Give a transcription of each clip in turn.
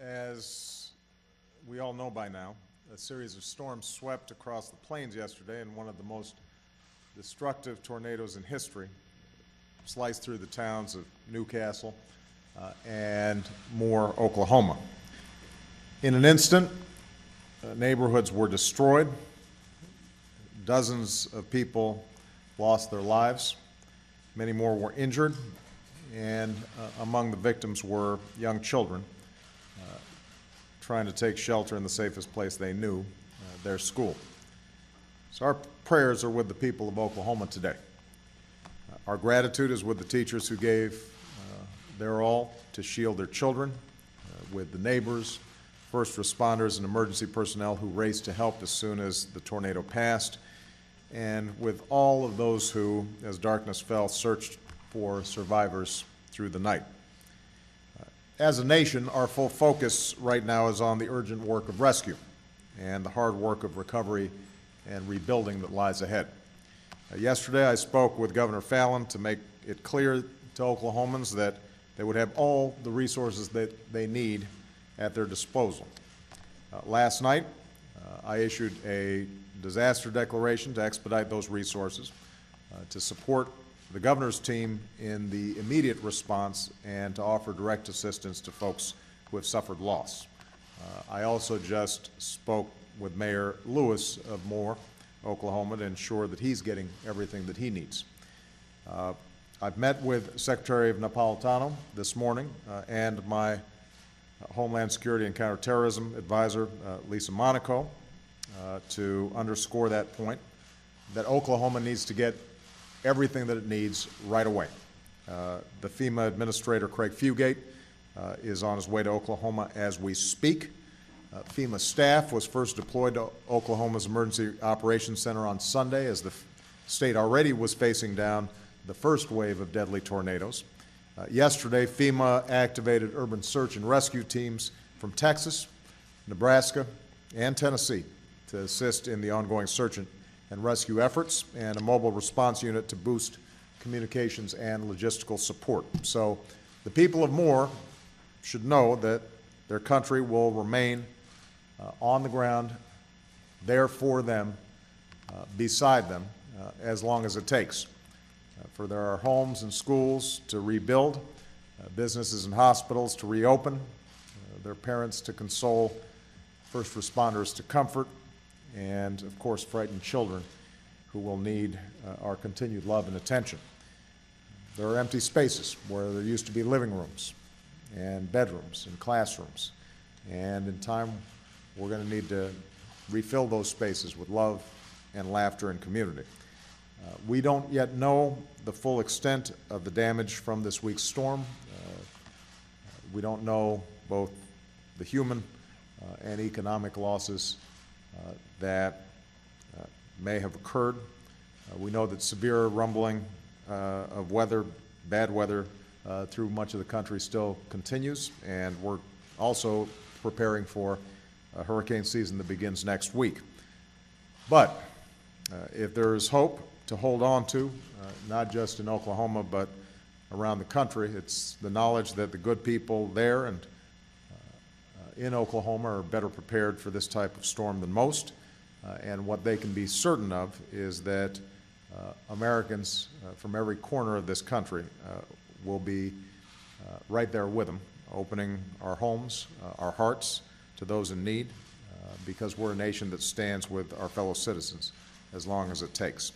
As we all know by now, a series of storms swept across the plains yesterday, and one of the most destructive tornadoes in history sliced through the towns of Newcastle and Moore, Oklahoma. In an instant, neighborhoods were destroyed. Dozens of people lost their lives. Many more were injured, and among the victims were young children trying to take shelter in the safest place they knew, their school. So our prayers are with the people of Oklahoma today. Our gratitude is with the teachers who gave their all to shield their children, with the neighbors, first responders, and emergency personnel who raced to help as soon as the tornado passed, and with all of those who, as darkness fell, searched for survivors through the night. As a nation, our full focus right now is on the urgent work of rescue and the hard work of recovery and rebuilding that lies ahead. Yesterday, I spoke with Governor Fallin to make it clear to Oklahomans that they would have all the resources that they need at their disposal. Last night, I issued a disaster declaration to expedite those resources, to support the governor's team in the immediate response, and to offer direct assistance to folks who have suffered loss. I also just spoke with Mayor Lewis of Moore, Oklahoma, to ensure that he's getting everything that he needs. I've met with Secretary of Napolitano this morning and my Homeland Security and Counterterrorism Advisor, Lisa Monaco, to underscore that point, that Oklahoma needs to get everything that it needs right away. The FEMA Administrator, Craig Fugate, is on his way to Oklahoma as we speak. FEMA staff was first deployed to Oklahoma's Emergency Operations Center on Sunday as the state already was facing down the first wave of deadly tornadoes. Yesterday, FEMA activated urban search and rescue teams from Texas, Nebraska, and Tennessee to assist in the ongoing search and rescue efforts, and a mobile response unit to boost communications and logistical support. So the people of Moore should know that their country will remain on the ground, there for them, beside them, as long as it takes. For there are homes and schools to rebuild, businesses and hospitals to reopen, their parents to console, first responders to comfort, and, of course, frightened children who will need our continued love and attention. There are empty spaces where there used to be living rooms and bedrooms and classrooms, and in time we're going to need to refill those spaces with love and laughter and community. We don't yet know the full extent of the damage from this week's storm. We don't know both the human and economic losses that may have occurred. We know that severe rumbling of weather, bad weather, through much of the country still continues, and we're also preparing for a hurricane season that begins next week. But if there is hope to hold on to, not just in Oklahoma but around the country, it's the knowledge that the good people there and in Oklahoma are better prepared for this type of storm than most, and what they can be certain of is that Americans from every corner of this country will be right there with them, opening our homes, our hearts to those in need, because we're a nation that stands with our fellow citizens as long as it takes.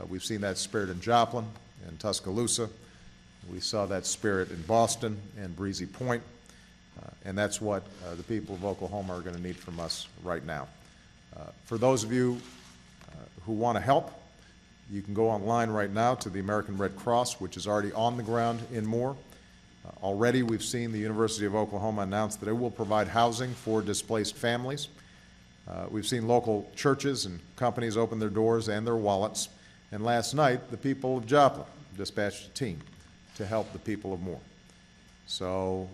We've seen that spirit in Joplin and Tuscaloosa. We saw that spirit in Boston and Breezy Point, and that's what the people of Oklahoma are going to need from us right now. For those of you who want to help, you can go online right now to the American Red Cross, which is already on the ground in Moore. Already we've seen the University of Oklahoma announce that it will provide housing for displaced families. We've seen local churches and companies open their doors and their wallets. And last night, the people of Joplin dispatched a team to help the people of Moore. So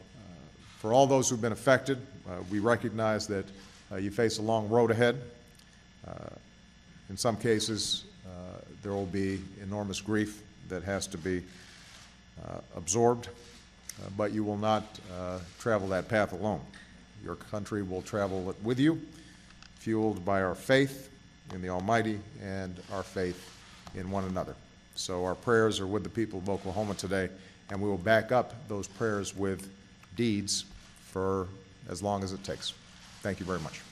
for all those who've been affected, we recognize that you face a long road ahead. In some cases, there will be enormous grief that has to be absorbed, but you will not travel that path alone. Your country will travel with you, fueled by our faith in the Almighty and our faith in one another. So our prayers are with the people of Oklahoma today, and we will back up those prayers with deeds for as long as it takes. Thank you very much.